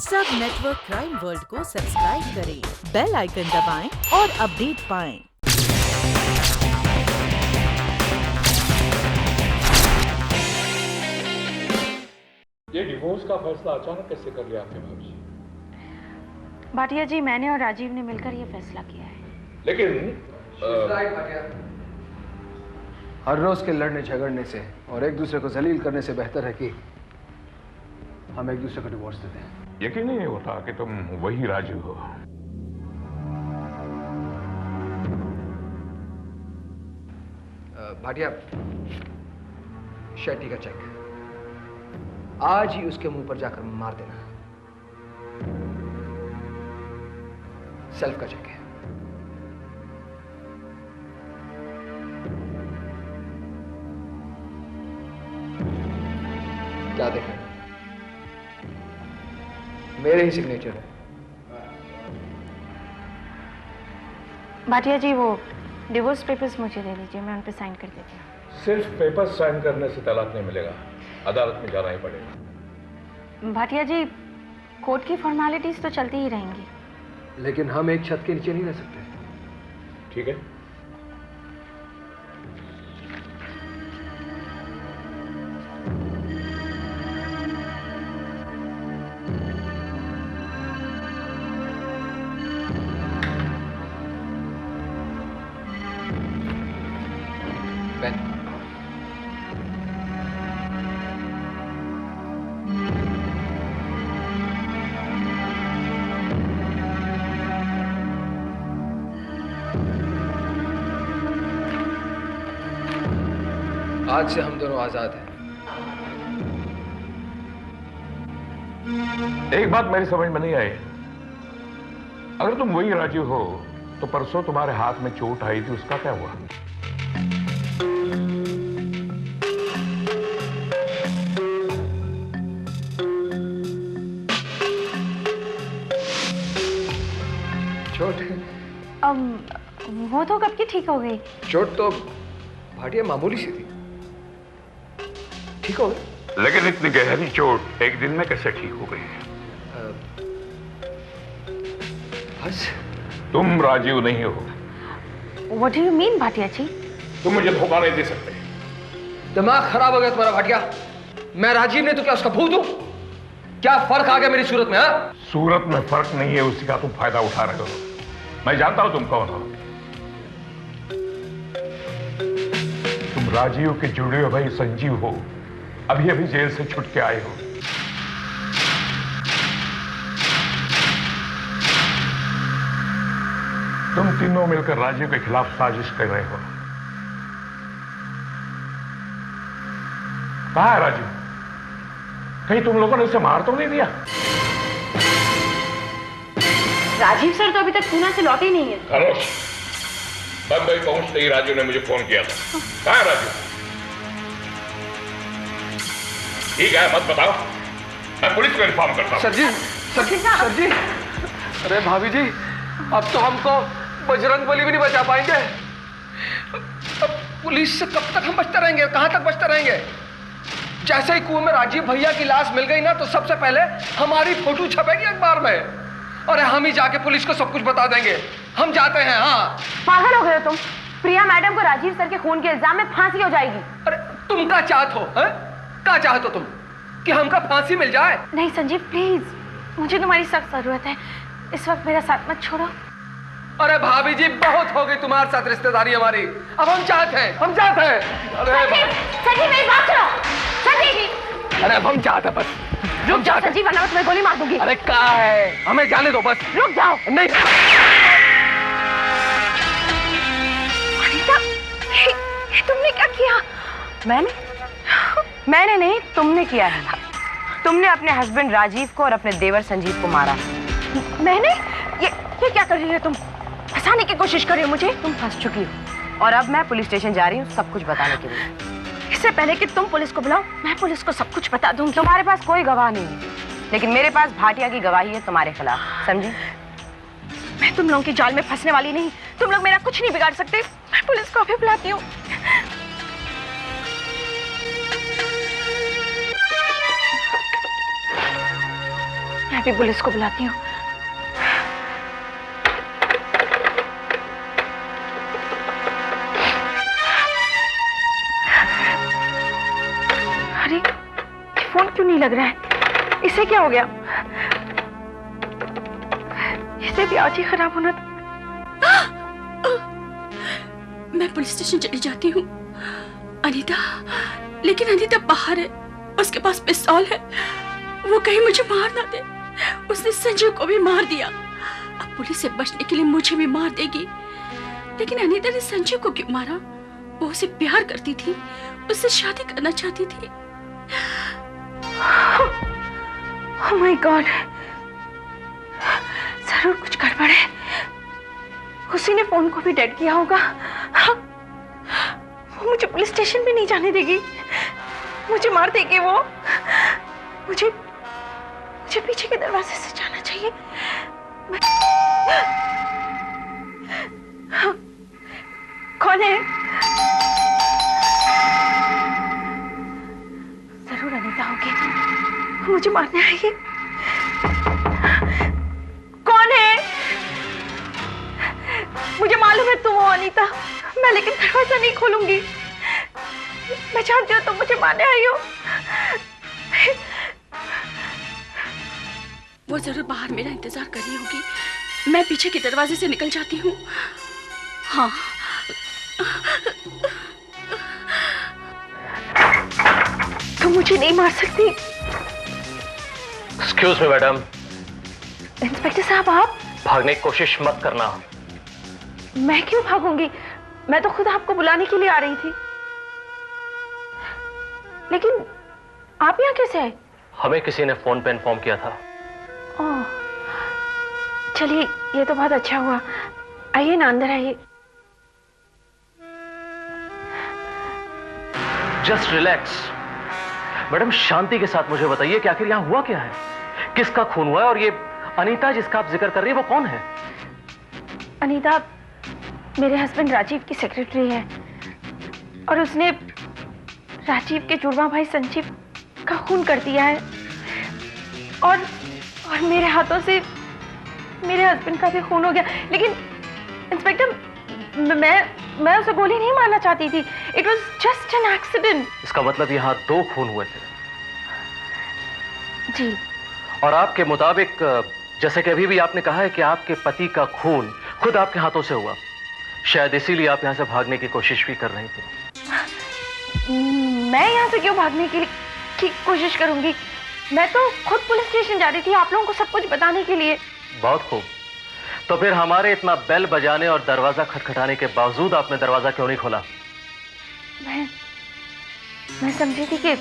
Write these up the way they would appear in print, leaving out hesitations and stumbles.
सब network crime world को subscribe करें, बेल आइकन दबाएं और अपडेट पाएं। ये डिवोर्स का फैसला अचानक कैसे कर लिया आपने भाभी? भाटिया जी, मैंने और राजीव ने मिलकर ये फैसला किया है। लेकिन हर रोज के लड़ने झगड़ने से और एक दूसरे को जलील करने से बेहतर है कि हम एक दूसरे को डिवोर्स दे दें। यकीन नहीं होता कि तुम वही राजू हो। भाटिया, शेट्टी का चेक आज ही उसके मुंह पर जाकर मार देना। सेल्फ का चेक है। क्या देख रहे हैं? मेरे ही सिग्नेचर है। भाटिया जी, वो डिवोर्स पेपर्स मुझे दे दीजिए, मैं उन पे साइन कर देती हूँ। सिर्फ पेपर साइन करने से तलाक नहीं मिलेगा, अदालत में जाना ही पड़ेगा। भाटिया जी, कोर्ट की फॉर्मेलिटीज तो चलती ही रहेंगी, लेकिन हम एक छत के नीचे नहीं रह सकते। ठीक है। आज से हम दोनों आजाद हैं। एक बात मेरी समझ में नहीं आई, अगर तुम वही राजू हो तो परसों तुम्हारे हाथ में चोट आई थी, उसका क्या हुआ? चोट? वो तो कब की ठीक हो गई। चोट तो भाटिया मामूली सी थी, ठीक हो गई। लेकिन इतनी गहरी चोट एक दिन में कैसे ठीक हो गई? बस तुम राजीव नहीं हो। What do you mean, Bhatia जी? तुम मुझे धोखा नहीं दे सकते। दिमाग खराब हो गया तुम्हारा भाटिया। मैं राजीव ने तो क्या उसका भूत हूं? क्या फर्क आ गया मेरी सूरत में? हाँ, सूरत में फर्क नहीं है, उसी का तुम फायदा उठा रहे हो। मैं जानता हूं तुम कौन हो। तुम राजीव के जुड़े हुए भाई संजीव हो, अभी अभी जेल से छूट के आए हो। तुम तीनों मिलकर राजीव के खिलाफ साजिश कर रहे हो। कहाँ है राजीव? कहीं तुम लोगों ने उसे मार तो नहीं दिया? राजीव सर तो अभी तक पूना से लौटे ही नहीं है। खामोश। बम्बई पहुंचते ही राजू ने मुझे फोन किया था। कहाँ है राजू? ठीक है, मत बताओ, मैं पुलिस को इन्फॉर्म करता हूं। सर जी, सर जी, अरे भाभी जी, अब तो हमको बजरंगबली भी नहीं बचा पाएंगे। अब पुलिस से कब तक हम बचते रहेंगे? कहां तक बचते रहेंगे? जैसे ही कुएं में राजीव भैया की लाश मिल गई ना, तो सबसे पहले हमारी फोटो छपेगी अखबार में और हम ही जाके पुलिस को सब कुछ बता देंगे। हम जाते हैं। हाँ, पागल हो गए हो तुम? प्रिया मैडम को राजीव सर के खून के इल्जाम में फांसी हो जाएगी। अरे तुम क्या चाहत हो? क्या चाहते हो तुम? कि हमका फांसी मिल जाए? नहीं संजीव, प्लीज, मुझे तुम्हारी सख्त जरूरत है। इस वक्त मेरा साथ मत छोड़ो। अरे भाभी जी, बहुत हो गई तुम्हारे साथ रिश्तेदारी हमारी। अब हम चाहते हैं, हम चाहते हैं। संजीव, मेरी बात सुनो। संजीव, अरे अब हम चाहते हैं, बस रुक जाओ संजीव, वरना मैं तुम्हें गोली मार दूंगी। अरे क्या है, हमें जाने दो, बस रुक जाओ। नहीं। अनीता, ये तुमने क्या किया? मैंने नहीं, तुमने किया है। तुमने अपने हस्बैंड राजीव को और अपने देवर संजीव को मारा। मैंने? ये क्या कर रही हो तुम? फंसाने की कोशिश कर रही हो मुझे? तुम फंस चुकी हो और अब मैं पुलिस स्टेशन जा रही हूँ सब कुछ बताने के लिए। इससे पहले कि तुम पुलिस को बुलाओ, मैं पुलिस को सब कुछ बता दूंगी। तुम्हारे पास कोई गवाह नहीं है, लेकिन मेरे पास भाटिया की गवाही है तुम्हारे खिलाफ, समझी? मैं तुम लोगों की जाल में फंसने वाली नहीं। तुम लोग मेरा कुछ नहीं बिगाड़ सकते। मैं पुलिस को अभी बुलाती हूँ। मैं भी पुलिस को बुलाती हूँ। अरे फोन क्यों नहीं लग रहा है? इसे क्या हो गया? इसे भी आज ही खराब होना था। मैं पुलिस स्टेशन चली जाती हूँ अनीता, लेकिन अनीता बाहर है, उसके पास पिस्तौल है, वो कहीं मुझे मार ना दे। उसने संजय को भी मार दिया, अब पुलिस से बचने के लिए मुझे भी मार देगी। लेकिन अनीता ने संजय को क्यों मारा? वो उसे प्यार करती थी, उससे शादी करना चाहती थी। ओह माय गॉड, जरूर कुछ गड़बड़ है। उसी ने फोन को भी डेड किया होगा। वो मुझे पुलिस स्टेशन भी नहीं जाने देगी, मुझे मार देगी वो। मुझे पीछे के दरवाजे से जाना चाहिए। कौन है? जरूर अनीता होगी, मुझे मारने आई है। कौन है? मुझे मालूम है तुम हो अनीता, मैं लेकिन दरवाजा नहीं खोलूंगी। मैं जानती हूँ तुम मुझे मारने आई हो। वो जरूर बाहर मेरा इंतजार कर रही होगी। मैं पीछे के दरवाजे से निकल जाती हूँ। हाँ, तुम मुझे नहीं मार सकती। Excuse me madam. इंस्पेक्टर साहब, आप भागने की कोशिश मत करना। मैं क्यों भागूंगी? मैं तो खुद आपको बुलाने के लिए आ रही थी। लेकिन आप यहाँ कैसे आए? हमें किसी ने फोन पे इन्फॉर्म किया था। ओह, चलिए ये तो बहुत अच्छा हुआ। आइए ना, अंदर आइए। Just relax. मैडम शांति के साथ मुझे बताइए कि आखिर यहाँ हुआ क्या है, किसका खून हुआ है, और ये अनीता जिसका आप जिक्र कर रही है वो कौन है? अनीता मेरे हस्बैंड राजीव की सेक्रेटरी है, और उसने राजीव के जुड़वा भाई संजीव का खून कर दिया है, और मेरे हाथों से मेरे हस्बैंड का भी खून हो गया। लेकिन इंस्पेक्टर, मैं उसे गोली नहीं मारना चाहती थी। It was just an accident. इसका मतलब यहाँ 2 खून हुए थे? जी। और आपके मुताबिक, जैसे कि अभी भी आपने कहा है कि आपके पति का खून खुद आपके हाथों से हुआ, शायद इसीलिए आप यहाँ से भागने की कोशिश भी कर रही थी। मैं यहाँ से क्यों भागने की कोशिश करूंगी? मैं तो खुद पुलिस स्टेशन जा रही थी आप लोगों को सब कुछ बताने के लिए। बहुत खूब। तो फिर हमारे इतना बेल बजाने और दरवाजा खटखटाने के बावजूद आपने दरवाजा क्यों नहीं खोला? मैं समझी थी कि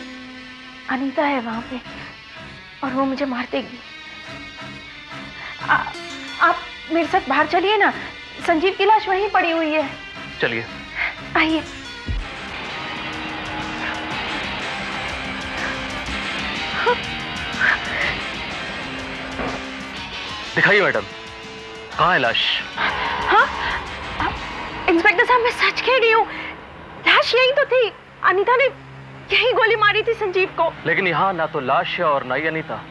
अनीता है वहां पे और वो मुझे मार देगी। आप मेरे साथ बाहर चलिए ना, संजीव की लाश वहीं पड़ी हुई है। चलिए। आइए। दिखाइए मैडम, कहाँ है लाश? हाँ, इंस्पेक्टर साहब, मैं सच कह रही हूँ, लाश यही तो थी। अनीता ने यही गोली मारी थी संजीव को। लेकिन यहाँ ना तो लाश है और ना ही अनीता।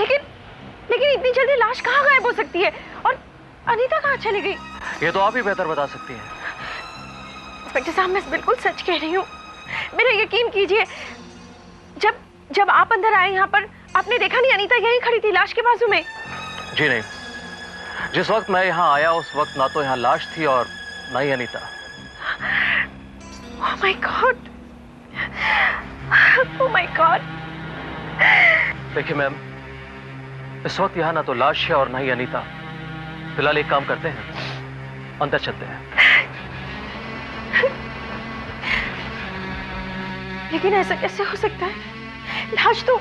लेकिन इतनी जल्दी लाश कहाँ गायब हो सकती है, और अनीता कहाँ चली गई? ये तो आप ही बेहतर बता सकती हैं। इंस्पेक्टर साहब, मैं बिल्कुल सच कह रही हूँ, मेरा यकीन कीजिए। जब आप अंदर आए यहाँ पर, आपने देखा नहीं अनीता यहीं खड़ी थी लाश के बाजू में? जी नहीं, जिस वक्त मैं यहाँ आया उस वक्त ना तो यहाँ लाश थी और ना ही Anita. Oh my God, oh my God. देखिए मैम, इस वक्त यहाँ ना तो लाश है और ना ही अनीता। फिलहाल एक काम करते हैं, अंदर चलते हैं। लेकिन ऐसा कैसे हो सकता है? लाश तो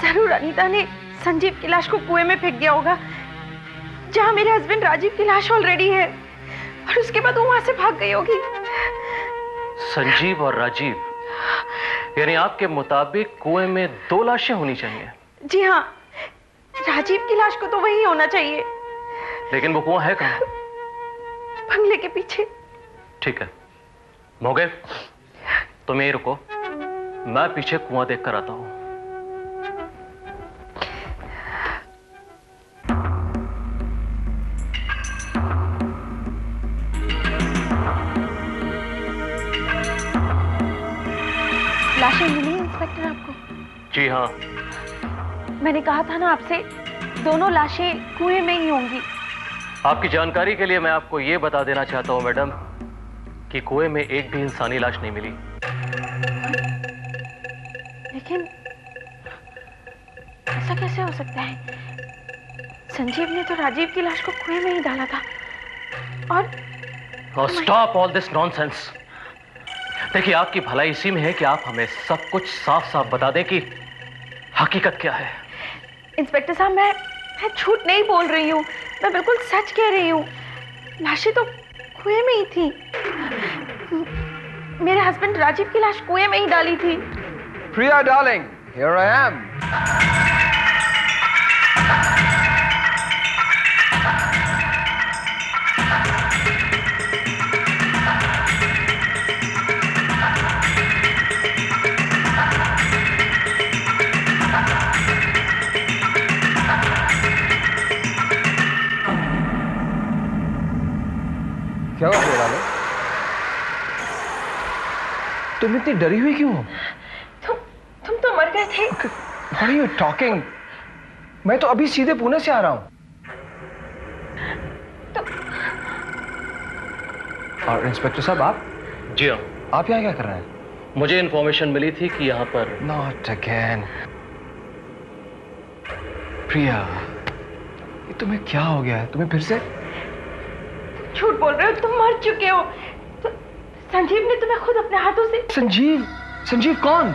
जरूर अनीता ने संजीव की लाश को कुएं में फेंक दिया होगा, जहां मेरे हस्बैंड राजीव की लाश ऑलरेडी है, और उसके बाद वो वहां से भाग गई होगी। संजीव और राजीव, यानी आपके मुताबिक कुएं में 2 लाशें होनी चाहिए? जी हाँ, राजीव की लाश को तो वही होना चाहिए। लेकिन वो कुआं है कहाँ? बंगले के पीछे। ठीक है मोगे, तुम यहीं रुको, मैं पीछे कुआं देख कर आता हूं। जी हाँ। मैंने कहा था ना आपसे, दोनों लाशें कुएं में ही होंगी। आपकी जानकारी के लिए मैं आपको ये बता देना चाहता हूँ मैडम कि कुएं में एक भी इंसानी लाश नहीं मिली। लेकिन ऐसा कैसे हो सकता है? संजीव ने तो राजीव की लाश को कुएं में ही डाला था। और स्टॉप ऑल दिस नॉनसेंस। देखिए, आपकी भलाई इसी में है कि आप हमें सब कुछ साफ साफ बता दें कि हकीकत क्या है। इंस्पेक्टर साहब, मैं झूठ नहीं बोल रही हूँ, मैं बिल्कुल सच कह रही हूँ। लाशें तो कुएं में ही थी। मेरे हस्बैंड राजीव की लाश कुएं में ही डाली थी। प्रिया डार्लिंग, here I am. क्या हुआ प्रिया डार्लिंग? तुम इतनी डरी हुई क्यों हो? तुम तो मर गए थे। What are you talking? मैं तो अभी सीधे पुणे से आ रहा हूं। और इंस्पेक्टर साहब, आप? जी हाँ। आप यहाँ क्या कर रहे हैं? मुझे इन्फॉर्मेशन मिली थी कि यहाँ पर Not again. प्रिया, ये तुम्हें क्या हो गया है? तुम्हें फिर से? झूठ बोल रहे हो, तुम मर चुके हो। संजीव ने तुम्हें खुद अपने हाथों से। संजीव? संजीव कौन?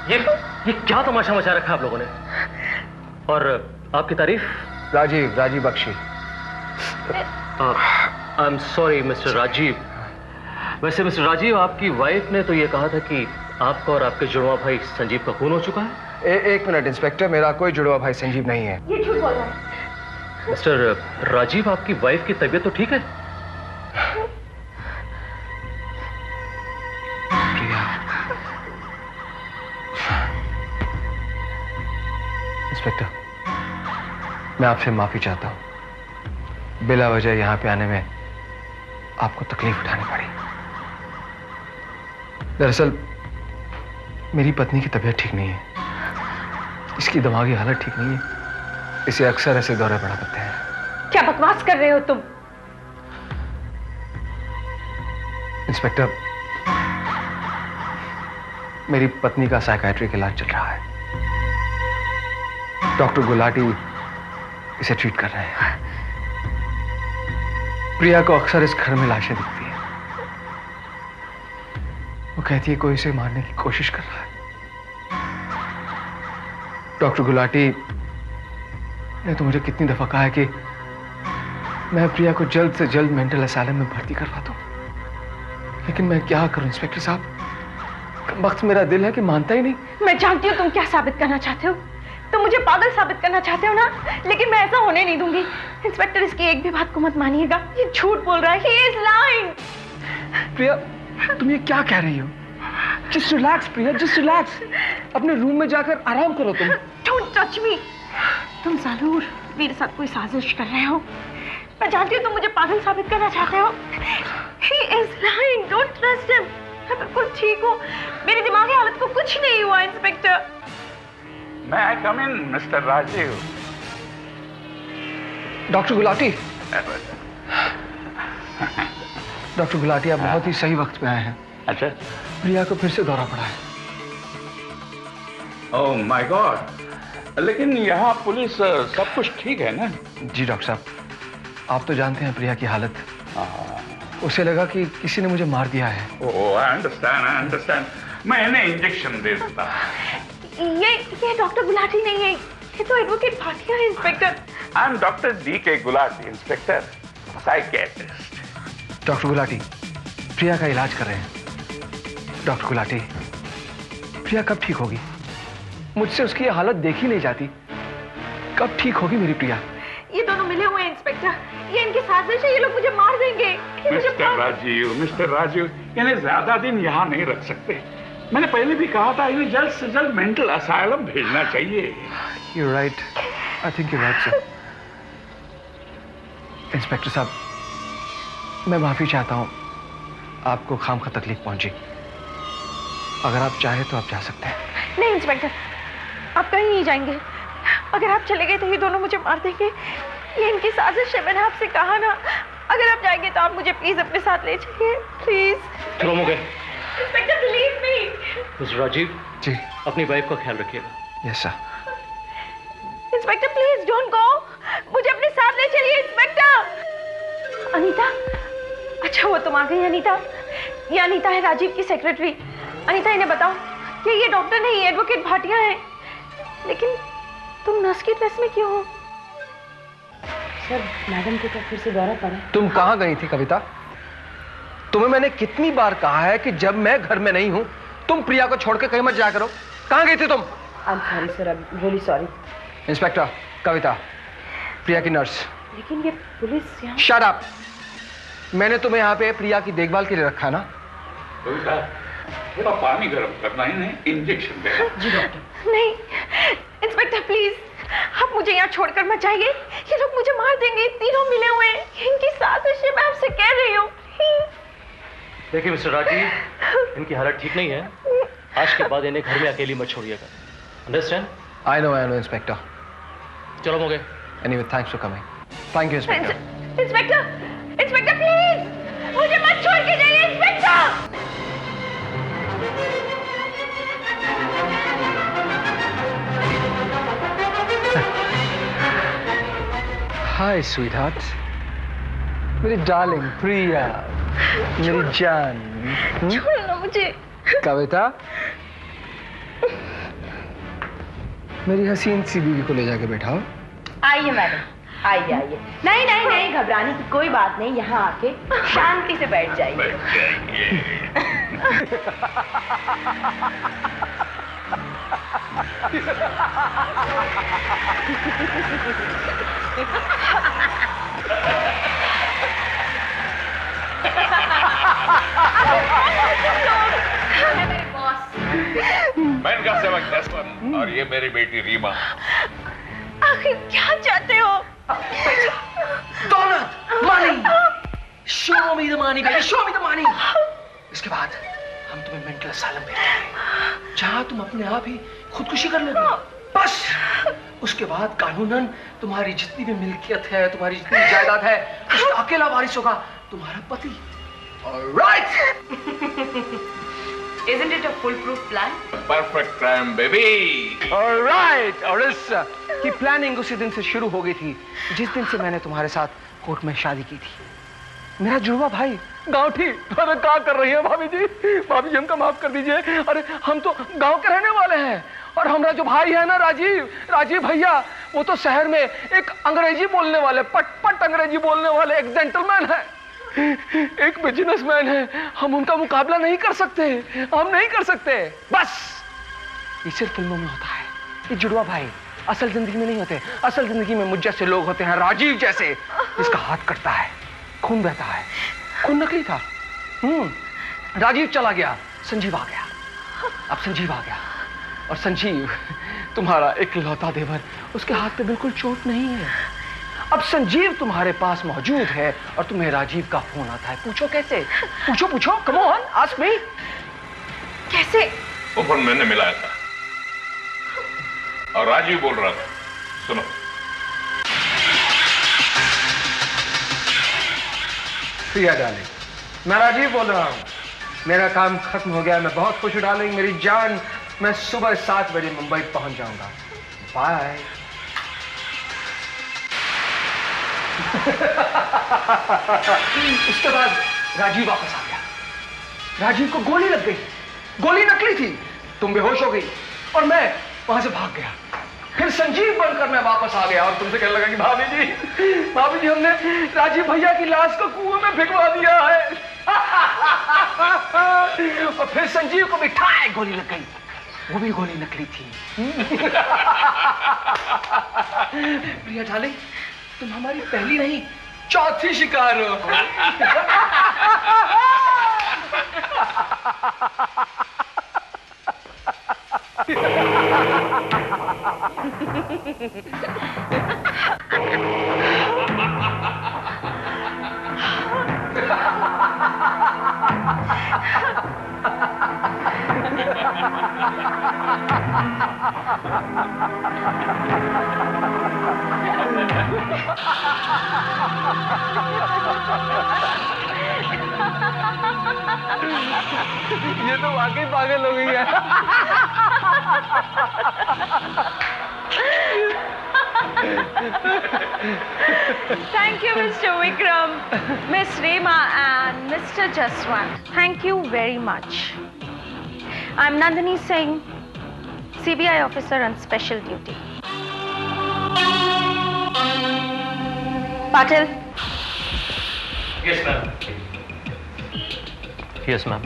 ये क्या तमाशा मचा रखा आप लोगों ने? और आपकी तारीफ? Rajiv Bakshi. I am sorry mister Rajiv. वैसे मिस्टर राजीव, आपकी वाइफ ने तो ये कहा था कि आपका और आपके जुड़वा भाई संजीव का खून हो चुका है। एक मिनट इंस्पेक्टर, मेरा कोई जुड़वा भाई संजीव नहीं है। ये झूठ बोल रहा है। मिस्टर राजीव, आपकी वाइफ की तबीयत तो ठीक है? प्रिया, इंस्पेक्टर, मैं आपसे माफी चाहता हूं। बिला वजह यहां पे आने में आपको तकलीफ उठानी पड़ी। दरअसल मेरी पत्नी की तबीयत ठीक नहीं है, इसकी दिमागी हालत ठीक नहीं है, इसे अक्सर ऐसे दौरे पड़ा करते हैं। क्या बकवास कर रहे हो तुम? इंस्पेक्टर, मेरी पत्नी का साइकाइट्रिक इलाज चल रहा है। डॉक्टर गुलाटी इसे ट्रीट कर रहे हैं। प्रिया को अक्सर इस घर में लाशें दिखती हैं। वो कहती है कोई इसे मारने की कोशिश कर रहा है। डॉक्टर गुलाटी ने तो मुझे कितनी दफा कहा है कि मैं प्रिया को जल्द से जल्द मेंटल असाइलम में भर्ती करवा दूं, लेकिन मैं क्या करूं इंस्पेक्टर साहब? वक्त मेरा दिल है कि मानता ही नहीं। मैं जानती हूँ तुम क्या साबित करना चाहते हो। तुम मुझे पागल साबित करना चाहते हो ना, लेकिन मैं ऐसा होने नहीं दूंगी। इंस्पेक्टर, इसकी एक भी बात को मत मानिएगा। ये झूठ बोल रहा है। He is lying. प्रिया, तुम ये क्या कह रही हो? जस्ट रिलैक्स प्रिया, जस्ट रिलैक्स। अपने रूम में जाकर आराम करो तुम। Don't touch me. तुम जरूर मेरे साथ कोई साजिश कर रहे हो। मैं जानती हूँ तुम मुझे पागल साबित करना चाहते हो। He is lying. Don't trust him. मैं बिल्कुल ठीक हूँ। मेरी दिमागी हालत को कुछ नहीं हुआ inspector. May I come in, Mr. Rajiv? Doctor Gulati, doctor Gulati, आप बहुत ही सही वक्त पे आए हैं। अच्छा। प्रिया को फिर से दौरा पड़ा है। ओह माय गॉड। लेकिन यहाँ पुलिस सब कुछ ठीक है ना? जी डॉक्टर साहब, आप तो जानते हैं प्रिया की हालत। उसे लगा कि किसी ने मुझे मार दिया है। ओह, आई अंडरस्टैंड। मैं इन्हें इंजेक्शन दे देता। ये डॉक्टर गुलाटी नहीं है, ये तो एडवोकेट भाटिया है inspector. I am doctor D.K. Gulati, inspector, psychiatrist. Doctor Gulati, Priya का इलाज कर रहे हैं। डॉक्टर गुलाटी, प्रिया कब ठीक होगी? मुझसे उसकी ये हालत देखी नहीं जाती। कब ठीक होगी मेरी प्रिया? ये दोनों मिले हुए हैं इंस्पेक्टर, ये इनकी साजिश है। ये लोग मुझे मार देंगे। मिस्टर राजीव, इन्हें ज्यादा दिन यहाँ नहीं रख सकते। मैंने पहले भी कहा था इन्हें जल्द से जल्द मेंटल असाइलम भेजना चाहिए। You're right. I think you're right, sir. Inspector साहब, मैं माफी चाहता हूँ, आपको खामखा तकलीफ पहुंची। अगर आप चाहे तो आप जा सकते हैं। नहीं इंस्पेक्टर, आप कहीं नहीं जाएंगे। अगर आप चले गए तो ये दोनों मुझे मार देंगे। ये इनकी साजिश है, मैंने आपसे कहा ना। अगर आप जाएंगे तो आप मुझे प्लीज अपने साथ ले जाइए, प्लीज। चलो मुझे। Inspector believe me. Mister Rajiv ji. अपनी वाइफ का ख्याल रखिएगा। Yes sir. Inspector please don't go, मुझे अपने साथ ले चलिए इंस्पेक्टर। अनीता, अच्छा वो तुम आ गई अनीता। ये अनीता है राजीव की सेक्रेटरी। अनीता इन्हें बताओ कि ये डॉक्टर नहीं एडवोकेट भाटिया है। लेकिन तुम नर्स की ड्रेस में क्यों हो? सर मैडम को क्या फिर से दौरा पड़ा? तुम कहाँ गई थी कविता? तुम्हें मैंने कितनी बार कहा है कि जब मैं घर में नहीं हूं तुम प्रिया को छोड़ के कहीं मत जाया करो। कहाँ गई थी तुम? I am sorry sir, I am really sorry. Inspector, Kavita, Priya की नर्स। लेकिन ये पुलिस यहाँ। Shut up. मैंने तुम्हें यहाँ पे प्रिया की देखभाल के लिए रखा ना। कविता, थोड़ा पानी गर्म करना, इन्हें इंजेक्शन देना। जी डॉक्टर। नहीं इंस्पेक्टर प्लीज, आप मुझे यहाँ छोड़कर मत जाइए। ये लोग मुझे मार देंगे। तीनों मिले हुए हैं, इनकी साजिश है, मैं आपसे कह रही हूँ। देखिए मिस्टर राजीव, इनकी हालत ठीक नहीं है। आज के बाद इन्हें घर में अकेली मत छोड़िएगा। अंडरस्टैंड? I know inspector. चलो मोगे। Anyway thanks for coming. Thank you inspector. Inspector, inspector please मुझे मत छोड़ के जाइए इंस्पेक्टर। हाय स्वीटहार्ट, मेरी डार्लिंग प्रिया, मेरी जान। छोड़ो ना मुझे। कविता, मेरी हसीन सी बीवी को ले जाके बैठाओ। आइए मैडम, आइए आइए। नहीं नहीं नहीं, घबराने की कोई बात नहीं। यहाँ आके शांति से बैठ जाइए। मैं इनका सेवक जसवंत और ये मेरी बेटी रीमा। आखिर क्या चाहते हो? Donut, money, show me the money baby, show me the money. इसके बाद हम तुम्हें मेंटल असाइलम भेजेंगे जहां तुम अपने आप ही खुदकुशी कर लोगे। बस उसके बाद कानूनन तुम्हारी जितनी भी मिल्कियत है, तुम्हारी जितनी जायदाद है, उसका अकेला वारिस होगा तुम्हारा पति। Alright? Isn't it a foolproof plan? Perfect crime baby. Alright. और इसकी प्लानिंग उसी दिन से शुरू हो गई थी जिस दिन से मैंने तुम्हारे साथ कोर्ट में शादी की थी। मेरा जुड़वा भाई गांवठी। अरे क्या कर रही है भाभी जी? भाभी जी हमको माफ कर दीजिए। अरे हम तो गांव के रहने वाले हैं और हमारा जो भाई है ना राजीव भैया, वो तो शहर में एक अंग्रेजी बोलने वाले, पट अंग्रेजी बोलने वाले एक जेंटलमैन है, एक बिजनेसमैन है। हम उनका मुकाबला नहीं कर सकते, हम नहीं कर सकते। बस ये सिर्फ फिल्मों में होता है। ये जुड़वा भाई असल जिंदगी में नहीं होते। असल जिंदगी में मुझ जैसे लोग होते हैं, राजीव जैसे, जिसका हाथ कटता है, खून बहता है। खून नकली था। राजीव चला गया, संजीव आ गया। अब संजीव आ गया और संजीव तुम्हारा इकलौता देवर, उसके हाथ पे बिल्कुल चोट नहीं है। अब संजीव तुम्हारे पास मौजूद है और तुम्हें राजीव का फोन आता है। पूछो कैसे? पूछो कम ऑन, आस्क मी। कैसे? वो फोन मैंने मिलाया था और राजीव बोल रहा था। सुनो। प्रिया डार्लिंग, मैं राजीव बोल रहा हूँ। मेरा काम खत्म हो गया, मैं बहुत खुश हूँ डार्लिंग, मेरी जान। मैं सुबह 7 बजे मुंबई पहुंच जाऊंगा। बाय। उसके बाद राजीव वापस आ गया। राजीव को गोली लग गई। गोली नकली थी। तुम बेहोश हो गई और मैं वहां से भाग गया। फिर संजीव बनकर मैं वापस आ गया और तुमसे कहने लगा कि भाभी जी हमने राजीव भैया की लाश को कुएं में भिगवा दिया है। और फिर संजीव को भी ठाए गोली लग गई। वो भी गोली नकली थी। प्रिया डार्लिंग, तुम हमारी पहली नहीं चौथी शिकार हो। ये तो वाकई पागल हो गई है। Thank you, Mr. Vikram, Miss Reema, and Mr. Jaswant. Thank you very much. I'm Nandini Singh, CBI officer on special duty. Patil. Yes, ma'am. Yes ma'am.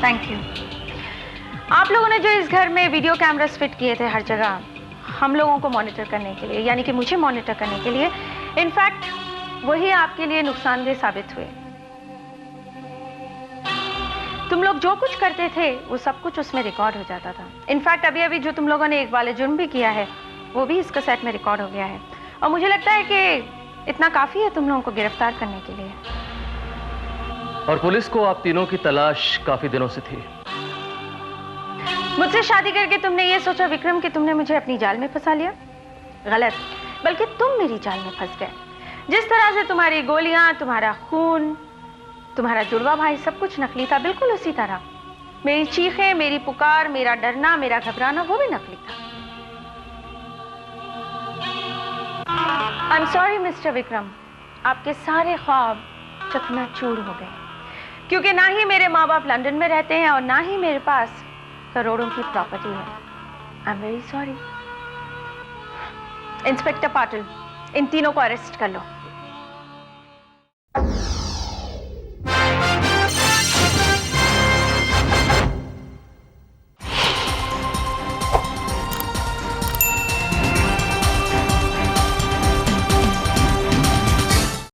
Thank you. आप लोगों ने जो इस घर में वीडियो कैमरास फिट किए थे हर जगह हम लोगों को मॉनिटर करने के लिए, यानी कि मुझे मॉनिटर करने के लिए, इनफैक्ट वही आपके लिए नुकसानदेह साबित हुए। तुम लोग जो कुछ करते थे वो सब कुछ उसमें रिकॉर्ड हो जाता था। इनफैक्ट अभी अभी जो तुम लोगों ने एक वाले जुर्म भी किया है वो भी इस कैसेट में रिकॉर्ड हो गया है, और मुझे लगता है कि इतना काफी है तुम लोगों को गिरफ्तार करने के लिए। और पुलिस को आप तीनों की तलाश काफी दिनों से थी। मुझसे शादी करके तुमने ये सोचा विक्रम कि तुमने मुझे अपनी जाल में फंसा लिया? गलत, बल्कि तुम मेरी जाल में फंस गए। जिस तरह से तुम्हारी गोलियां, तुम्हारा खून, तुम्हारा जुड़वा भाई सब कुछ नकली था, बिल्कुल उसी तरह मेरी चीखें, मेरी पुकार, मेरा डरना, मेरा घबराना, वो भी नकली था। आई एम सॉरी मिस्टर विक्रम, आपके सारे ख्वाब चकनाचूर हो गए, क्योंकि ना ही मेरे माँ बाप लंदन में रहते हैं और ना ही मेरे पास करोड़ों की प्रॉपर्टी है। I am very sorry. Inspector Patil, इन तीनों को अरेस्ट कर लो।